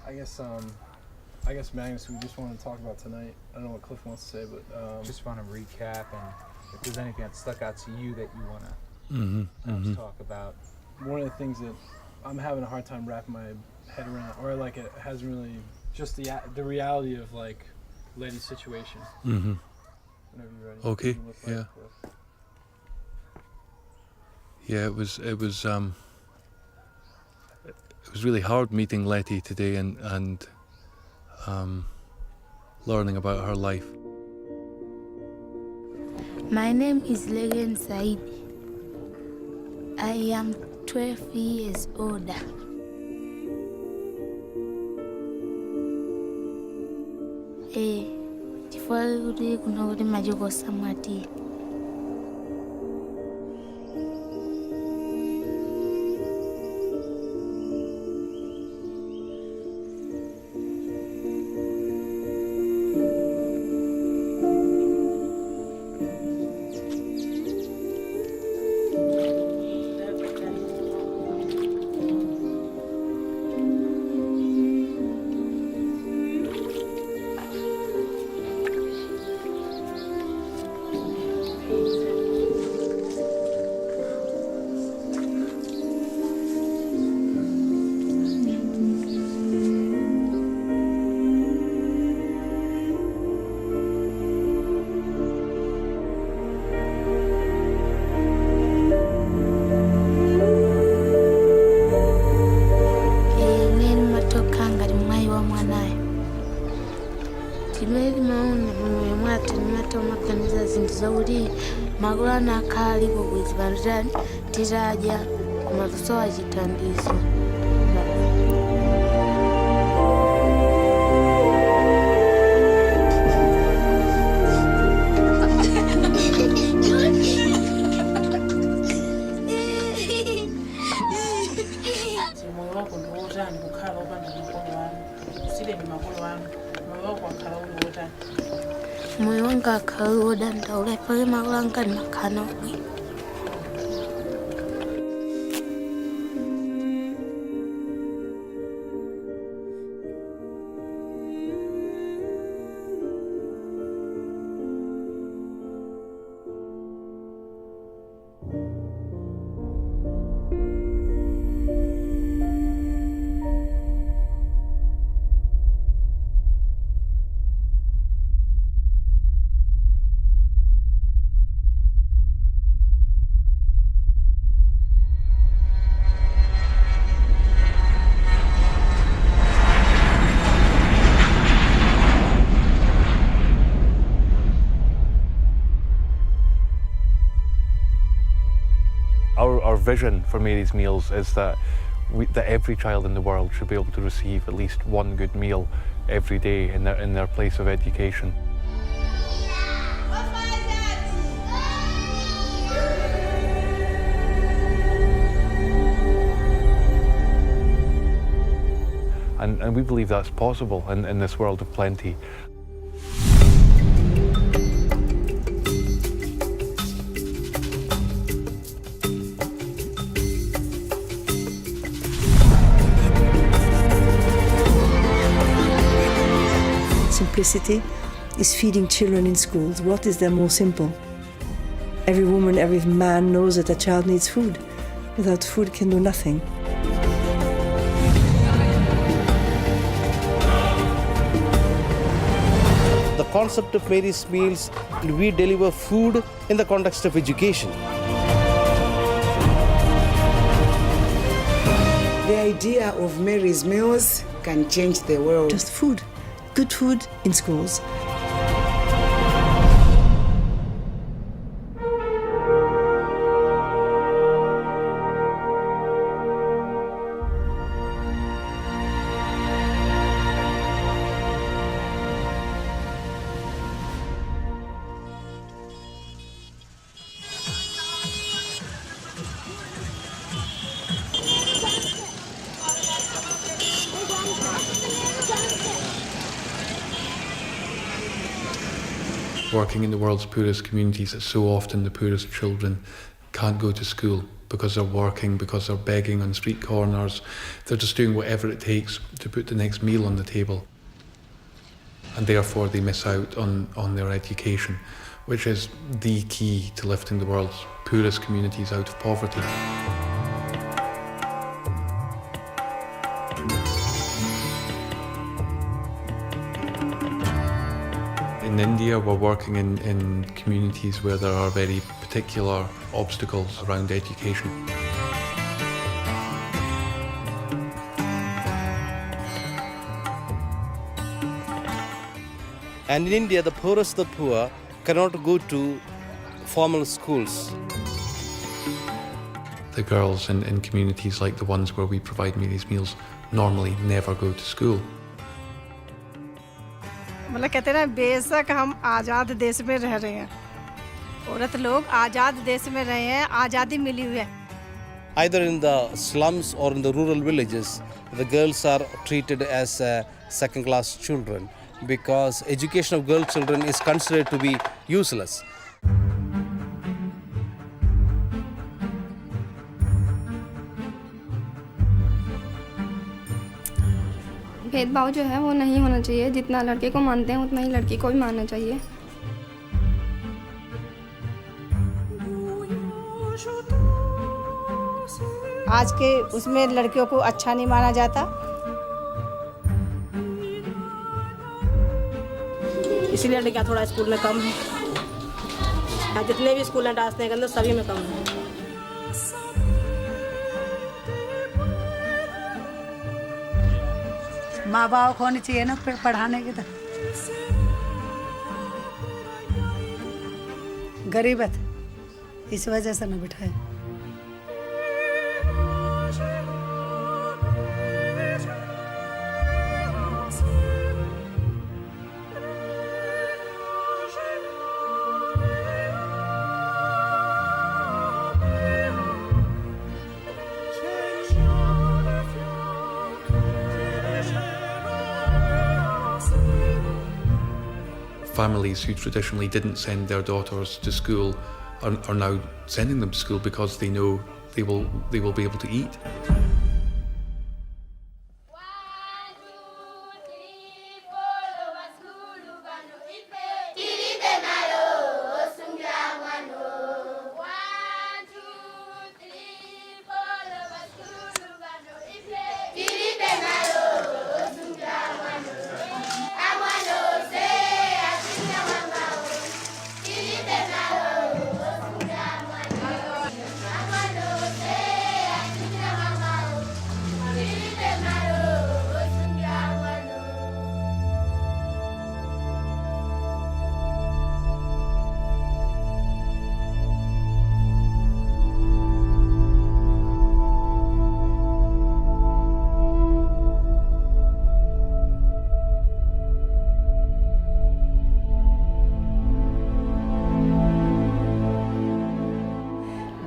I guess Magnus, we just want to talk about tonight. I don't know what Cliff wants to say, but just want to recap, and if there's anything that stuck out to you that you want to talk about. One of the things that I'm having a hard time wrapping my head around, or like it hasn't really, just the reality of like Letty's situation. Mm-hmm. Whenever you're ready. Okay. You look like Yeah. Cliff. Yeah, it was really hard meeting Letty today and learning about her life. My name is Legen Said. I am 12 years older. Chifukwa kuti kuno kuti majoko samwati. Magulana kali kukwezi banjani tiraja kumatusowa chitandizo. Moyo wako ndio wotani kukhala opanda makolo wanu usile ni makolo wanu moyo wako akhala uli wotani. Moyo wanga akhala wodandaula pale magulu anga ni makhana obwino. Our vision for Mary's Meals is that every child in the world should be able to receive at least one good meal every day in their place of education. And we believe that's possible in this world of plenty. Simplicity is feeding children in schools. What is there more simple? Every woman, every man knows that a child needs food. Without food, can do nothing. The concept of Mary's Meals, we deliver food in the context of education. The idea of Mary's Meals can change the world. Just food. Good food in schools. Working in the world's poorest communities, so often the poorest children can't go to school because they're working, because they're begging on street corners. They're just doing whatever it takes to put the next meal on the table. And therefore they miss out on their education, which is the key to lifting the world's poorest communities out of poverty. In India, we're working in communities where there are very particular obstacles around education. And in India, the poorest of the poor cannot go to formal schools. The girls in communities like the ones where we provide me these meals normally never go to school. मतलब कहते हैं ना बेशक हम आज़ाद देश में रह रहे हैं औरत लोग आज़ाद देश में रहे हैं आज़ादी मिली हुई है Either in the slums or in the rural villages, the girls are treated as second-class children because education of girl children is considered to be useless. भेदभाव जो है वो नहीं होना चाहिए जितना लड़के को मानते हैं उतना ही लड़की को भी मानना चाहिए आज के उसमें लड़कियों को अच्छा नहीं माना जाता इसीलिए लड़कियाँ थोड़ा स्कूल में कम है जितने भी स्कूल हैं डांसने के अंदर सभी में कम है माँ बाप को होनी चाहिए ना पढ़ाने की तो गरीबत इस वजह से न बिठाए Families who traditionally didn't send their daughters to school are now sending them to school because they know they will be able to eat.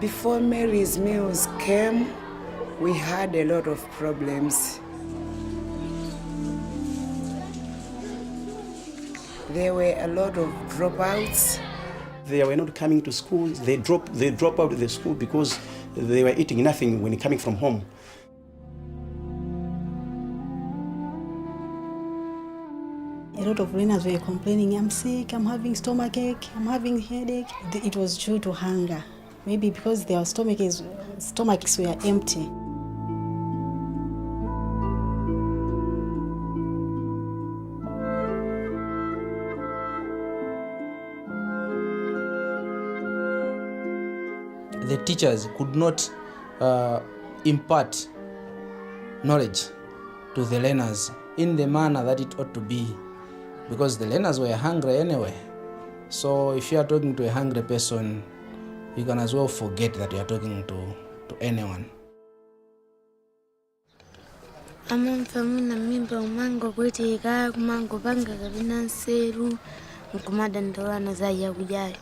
Before Mary's Meals came, we had a lot of problems. There were a lot of dropouts. They were not coming to school. They drop out of the school because they were eating nothing when coming from home. A lot of learners were complaining, I'm sick, I'm having stomachache, I'm having headache. It was due to hunger. Maybe because their stomachs were empty. The teachers could not impart knowledge to the learners in the manner that it ought to be, because the learners were hungry anyway. So if you are talking to a hungry person, you can as well forget that you are talking to anyone. Amamfamuna mimba umango kweteka kumango panga kabina nseru nkumadandawana zaya kujayo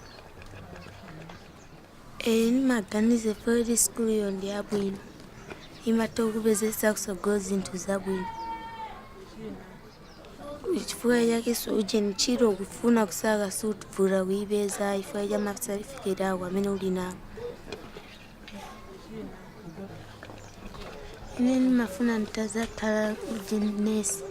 nimaganize feri school yo ndi abwino imatokupezesa kusogoza into zabwino chifukwa chake suje nchiro kufuna kusaka sutuvula kuipeza ifwa cha certificate ako amene uli nawo Nini mafuna nitazatala ujinesi.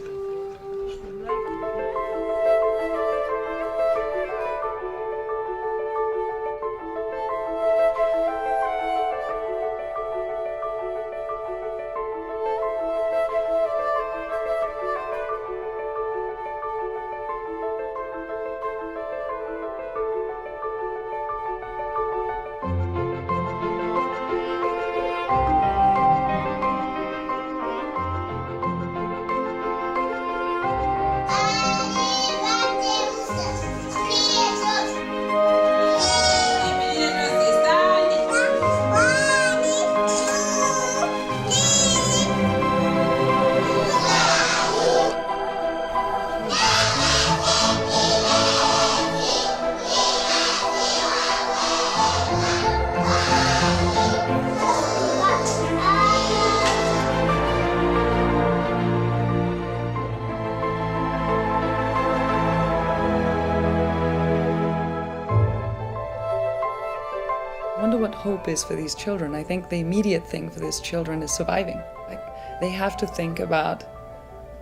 I wonder what hope is for these children. I think the immediate thing for these children is surviving. Like, they have to think about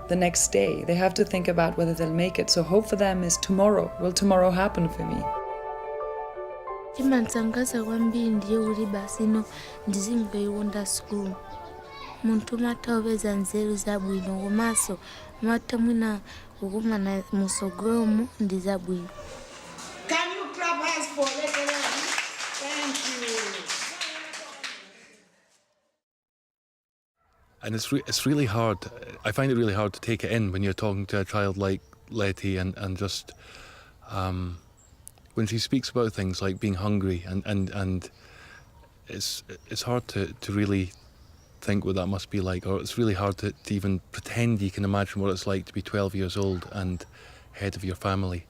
the next day. They have to think about whether they'll make it. So hope for them is tomorrow. Will tomorrow happen for me? Chimansangaza kwambiri ndiye uli basino ndizimveiwonda school. Muntu mata obeza nzeru zabwino komanso mata mwina kukumana musogomu ndi zabwino. Can you clap hands for Lebanon? Thank you. And it's really hard. I find it really hard to take it in when you're talking to a child like Letty and just when she speaks about things like being hungry and it's hard to really think what that must be like, or it's really hard to even pretend you can imagine what it's like to be 12 years old and head of your family.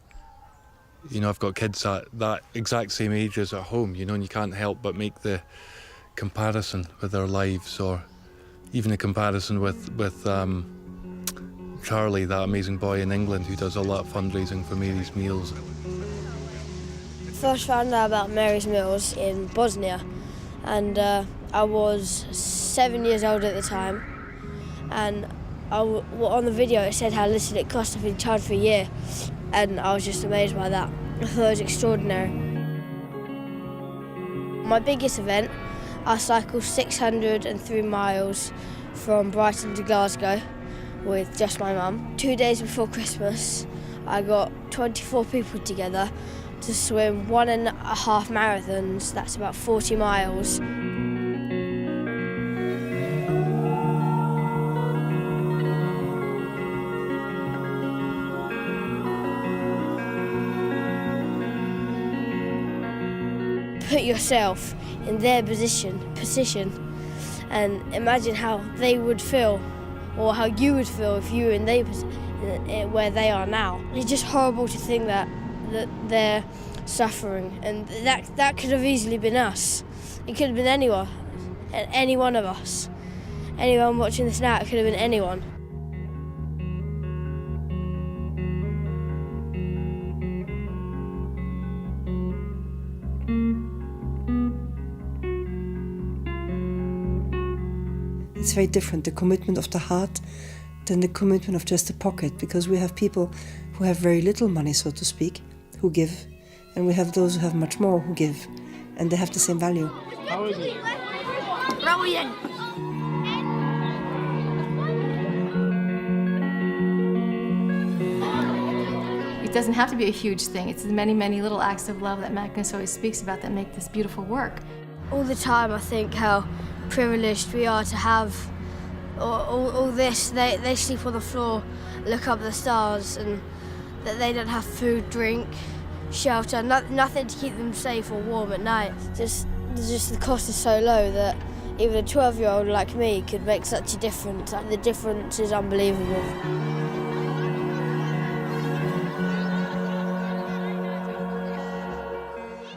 You know, I've got kids at that exact same age as at home, you know, and you can't help but make the comparison with their lives, or even a comparison with Charlie, that amazing boy in England who does a lot of fundraising for Mary's Meals. First found out about Mary's Meals in Bosnia, and I was 7 years old at the time, and on the video it said how little it cost to be charged for a year, and I was just amazed by that. I thought it was extraordinary. My biggest event, I cycled 603 miles from Brighton to Glasgow with just my mum. 2 days before Christmas, I got 24 people together to swim 1.5 marathons, that's about 40 miles. Put yourself in their position and imagine how they would feel, or how you would feel if you were in where they are now. It's just horrible to think that they're suffering, and that could have easily been us. It could have been anyone, any one of us. Anyone watching this now, it could have been anyone. It's very different, the commitment of the heart than the commitment of just the pocket, because we have people who have very little money, so to speak, who give, and we have those who have much more who give, and they have the same value. How is it? Brilliant! It doesn't have to be a huge thing. It's the many, many little acts of love that Magnus always speaks about that make this beautiful work. All the time I think how privileged we are to have all this. They sleep on the floor, look up at the stars, and that they don't have food, drink, shelter, nothing to keep them safe or warm at night. Just the cost is so low that even a 12-year-old like me could make such a difference. The difference is unbelievable.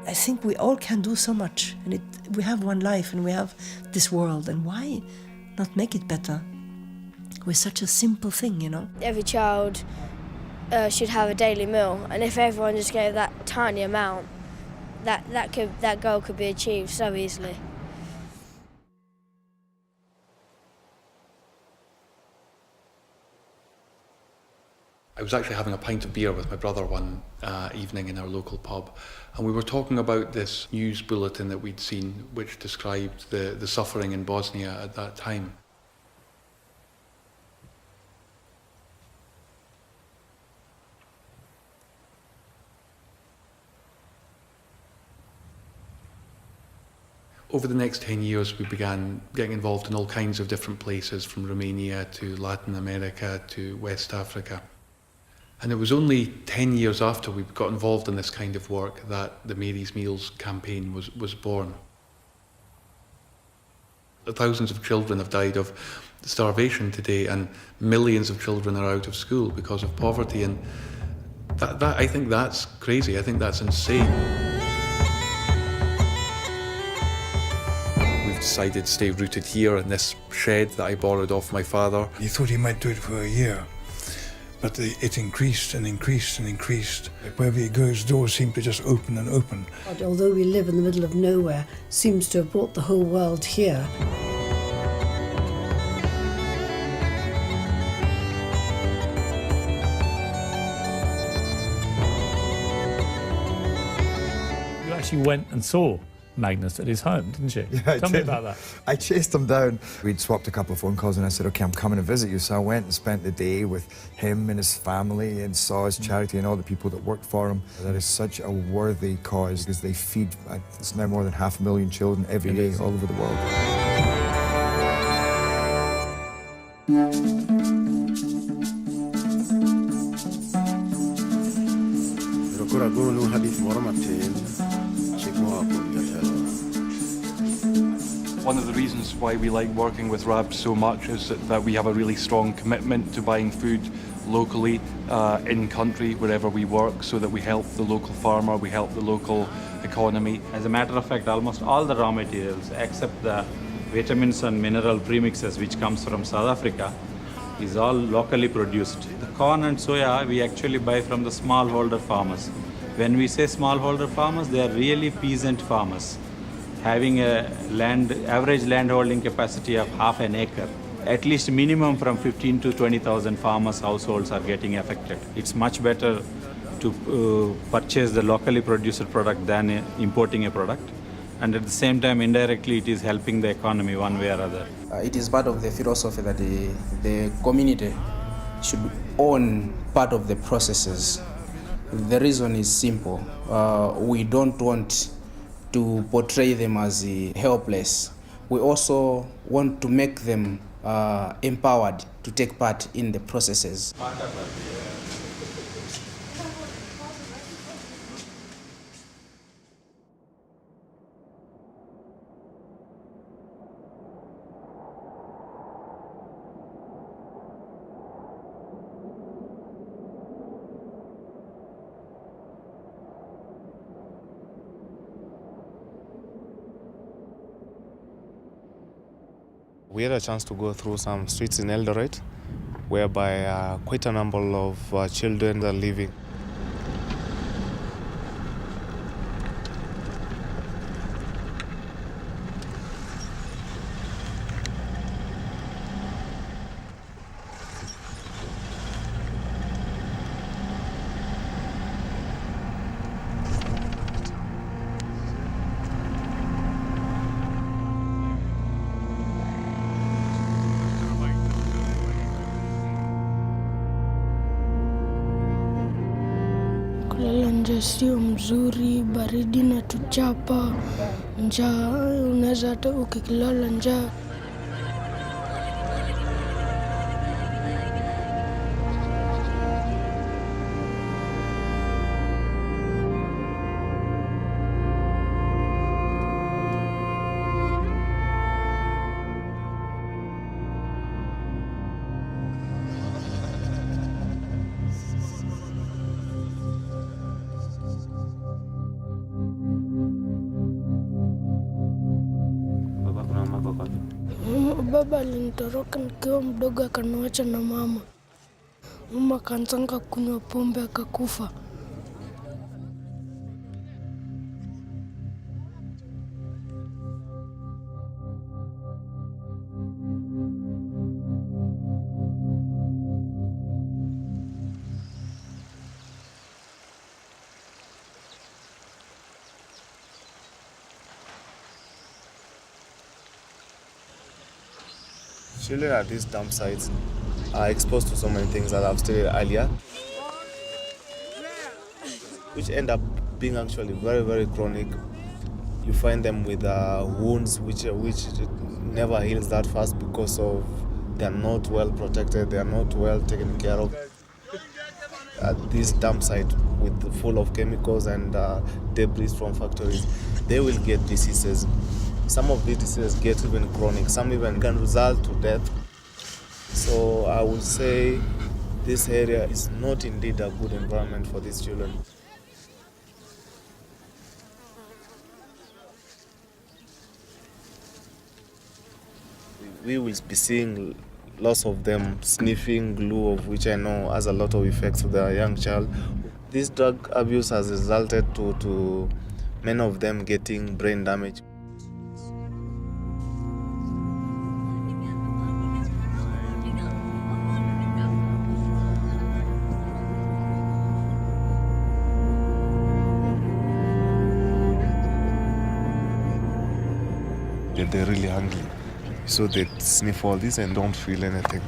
I think we all can do so much, and we have one life and we have this world, and why not make it better with such a simple thing, you know? Every child should have a daily meal, and if everyone just gave that tiny amount, that goal could be achieved so easily. I was actually having a pint of beer with my brother one evening in our local pub, and we were talking about this news bulletin that we'd seen which described the suffering in Bosnia at that time. Over the next 10 years, we began getting involved in all kinds of different places, from Romania to Latin America to West Africa. And it was only 10 years after we got involved in this kind of work that the Mary's Meals campaign was born. Thousands of children have died of starvation today, and millions of children are out of school because of poverty. And I think that's crazy. I think that's insane. Decided to stay rooted here in this shed that I borrowed off my father. He thought he might do it for a year, but it increased and increased and increased. Wherever he goes, doors seem to just open and open. Although we live in the middle of nowhere, seems to have brought the whole world here. You actually went and saw Magnus at his home, didn't you? Yeah, Tell me about that. I chased him down. We'd swapped a couple of phone calls and I said, okay, I'm coming to visit you. So I went and spent the day with him and his family and saw his charity and all the people that worked for him. That is such a worthy cause because they feed, it's now more than 500,000 children every day all over the world. One of the reasons why we like working with RAB so much is that we have a really strong commitment to buying food locally, in country, wherever we work, so that we help the local farmer, we help the local economy. As a matter of fact, almost all the raw materials, except the vitamins and mineral premixes which comes from South Africa, is all locally produced. The corn and soya we actually buy from the smallholder farmers. When we say smallholder farmers, they are really peasant farmers, having a average land holding capacity of half an acre. At least minimum from 15 to 20,000 farmers' households are getting affected. It's much better to purchase the locally produced product than importing a product. And at the same time, indirectly, it is helping the economy one way or other. It is part of the philosophy that the community should own part of the processes. The reason is simple. We don't want to portray them as helpless. We also want to make them empowered to take part in the processes. We had a chance to go through some streets in Eldoret, whereby quite a number of children are living. Kulala nje sio mzuri, baridi na tuchapa, njaa, unaweza hata ukilala njaa. Baba alinitoroka nikiwa mdogo akaniacha na mama. Mama akaanza kunywa pombe akakufa. Children at these dump sites are exposed to so many things that I've stated earlier, which end up being actually very, very chronic. You find them with wounds which never heals that fast because of they are not well protected, they are not well taken care of. At this dump site full of chemicals and debris from factories, they will get diseases. Some of these diseases get even chronic, some even can result to death. So I would say this area is not indeed a good environment for these children. We will be seeing lots of them sniffing glue, of which I know has a lot of effects to the young child. This drug abuse has resulted to many of them getting brain damage. They're really hungry, so they sniff all this and don't feel anything.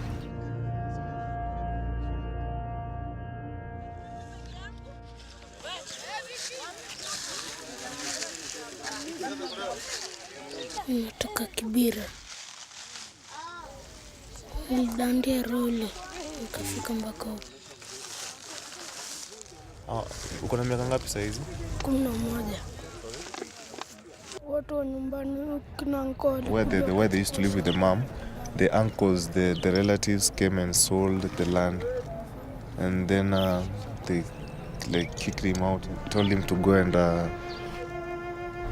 Natoka Kibira, nilidandia roli nikafika mpaka huko. Uko na miaka ngapi sasa hizi? 11. Watu wa nyumbani kina uncle where they used to live with the mom, the uncles, the relatives came and sold the land, and then they like kicked him out, told him to go and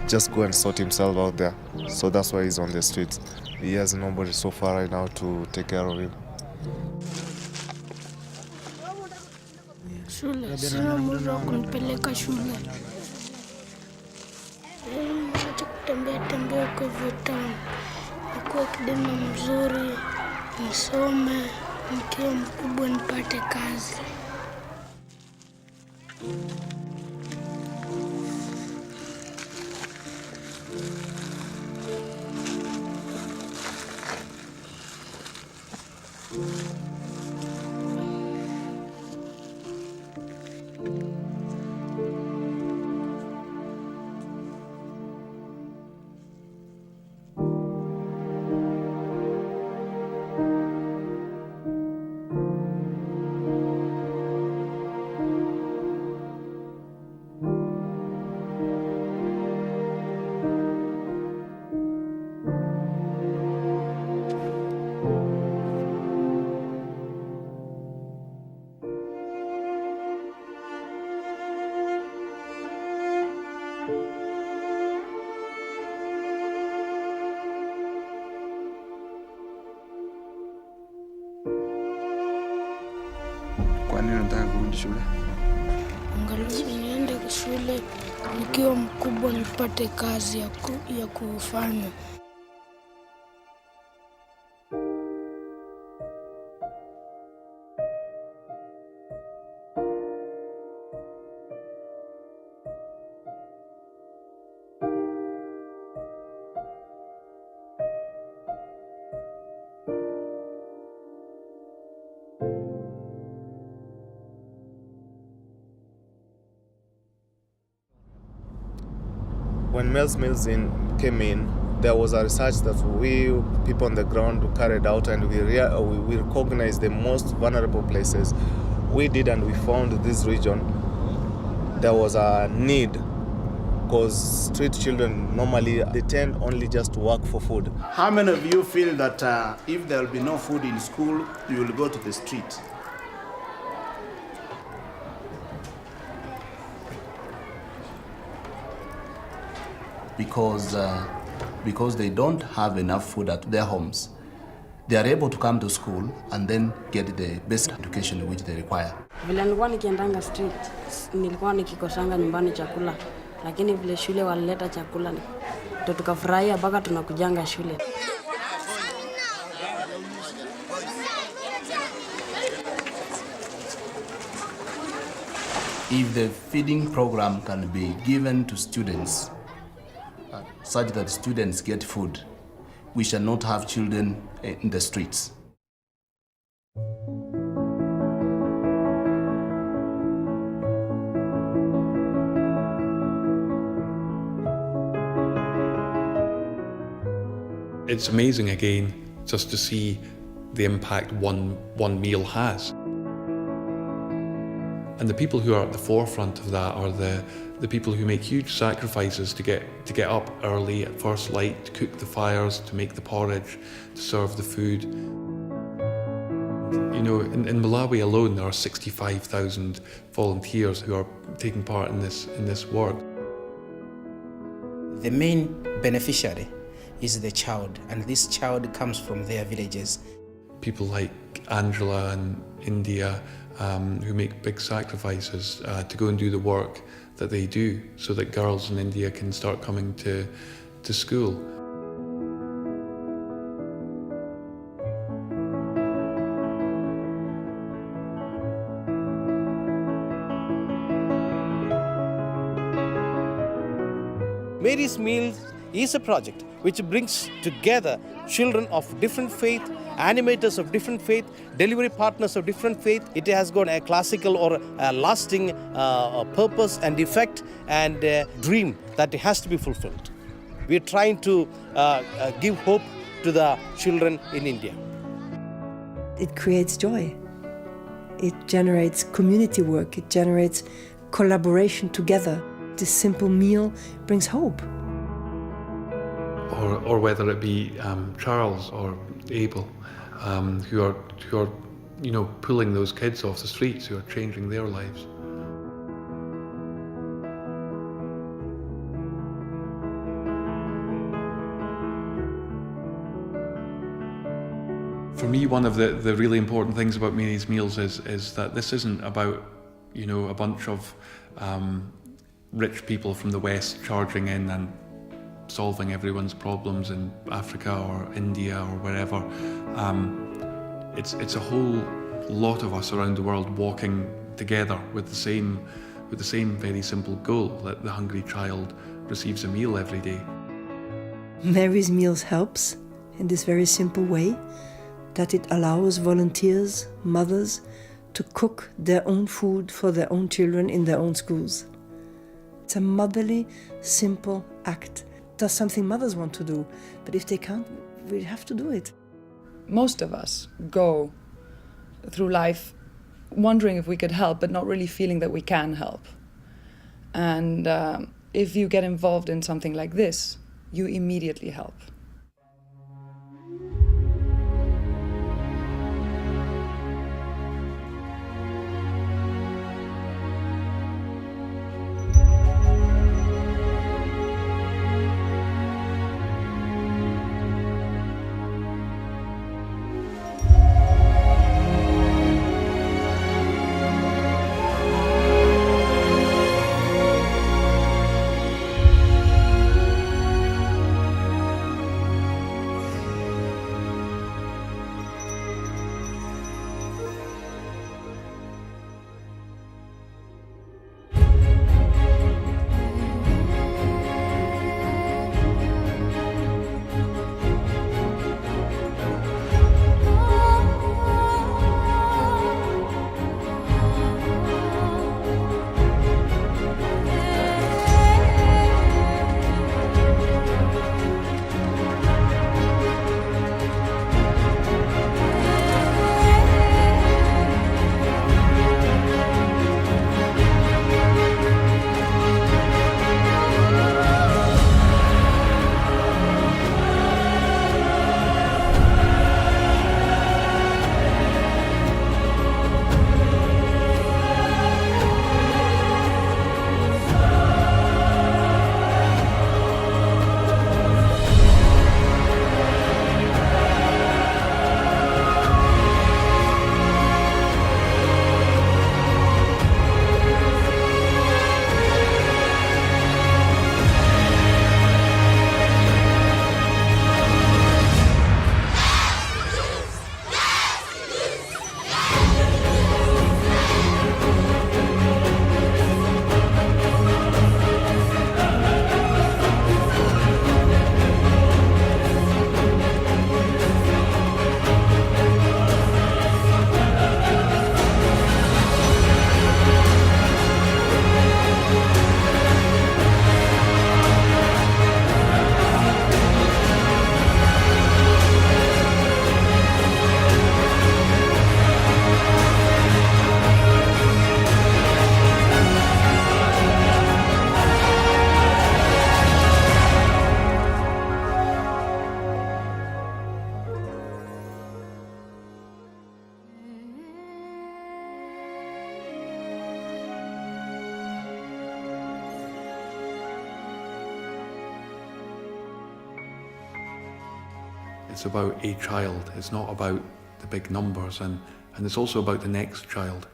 just go and sort himself out there. So that's why he's on the streets. He has nobody so far right now to take care of him. Shule, sina muda wa kunipeleka shule. Acha kutembea kwa vitani. Nikuwa kijana mzuri, nisome, nikiwa mkubwa nipate kazi. Kwa nini unataka kurudi shule? Angalau niende shule nikiwa mkubwa nipate kazi ya kufanya. When Mel's Mills came in, there was a research that we people on the ground carried out, and we recognized the most vulnerable places. We did, and we found this region. There was a need, because street children normally they tend only just to work for food. How many of you feel that if there will be no food in school, you will go to the street? Because they don't have enough food at their homes, they are able to come to school and then get the basic education which they require. Vile nilikuwa nikiendanga street, nilikuwa nikikosanga nyumbani chakula, lakini vile shule walileta chakula, ndio tukafurahia mpaka tunakujanga shule. If the feeding program can be given to students such that students get food, we shall not have children in the streets. It's amazing again just to see the impact one meal has. And the people who are at the forefront of that are the people who make huge sacrifices to get up early at first light, to cook the fires, to make the porridge, to serve the food. You know, in Malawi alone, there are 65,000 volunteers who are taking part in this work. The main beneficiary is the child, and this child comes from their villages. People like Angela and India who make big sacrifices to go and do the work that they do so that girls in India can start coming to school. Mary's Meals is a project which brings together children of different faith, animators of different faith, delivery partners of different faith. It has got a classical or a lasting purpose and effect and dream that has to be fulfilled. We are trying to give hope to the children in India. It creates joy. It generates community work. It generates collaboration together. This simple meal brings hope. Or whether it be Charles or Abel, who are you know, pulling those kids off the streets, who are changing their lives. For me, one of the really important things about Mary's Meals is that this isn't about, you know, a bunch of rich people from the West charging in and solving everyone's problems in Africa or India or wherever. It's a whole lot of us around the world walking together with the same very simple goal, that the hungry child receives a meal every day. Mary's Meals helps in this very simple way, that it allows volunteers, mothers, to cook their own food for their own children in their own schools. It's a motherly, simple act. Does something mothers want to do, but if they can't, we have to do it. Most of us go through life wondering if we could help, but not really feeling that we can help. And if you get involved in something like this, you immediately help. it's about a child. It's not about the big numbers, and it's also about the next child.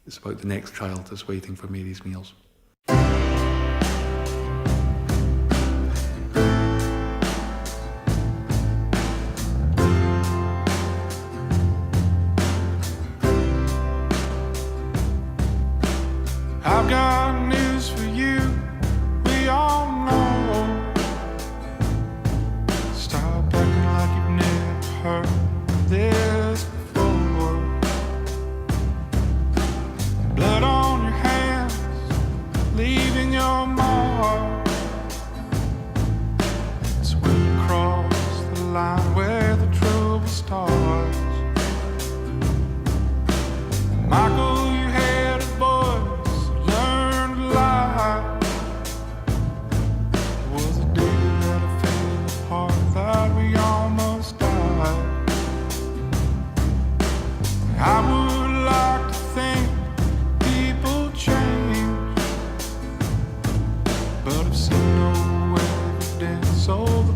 It's about the next child that's waiting for Mary's Meals. I've got news for you, we all know. Stop acting like you've never heard this before. Blood on your hands, leaving your mark. It's when you cross the line where the trouble starts. Michael, you had a voice, learned to lie. It was a day that I fell apart, that we almost died. I would like to think people change, but I've seen no evidence of the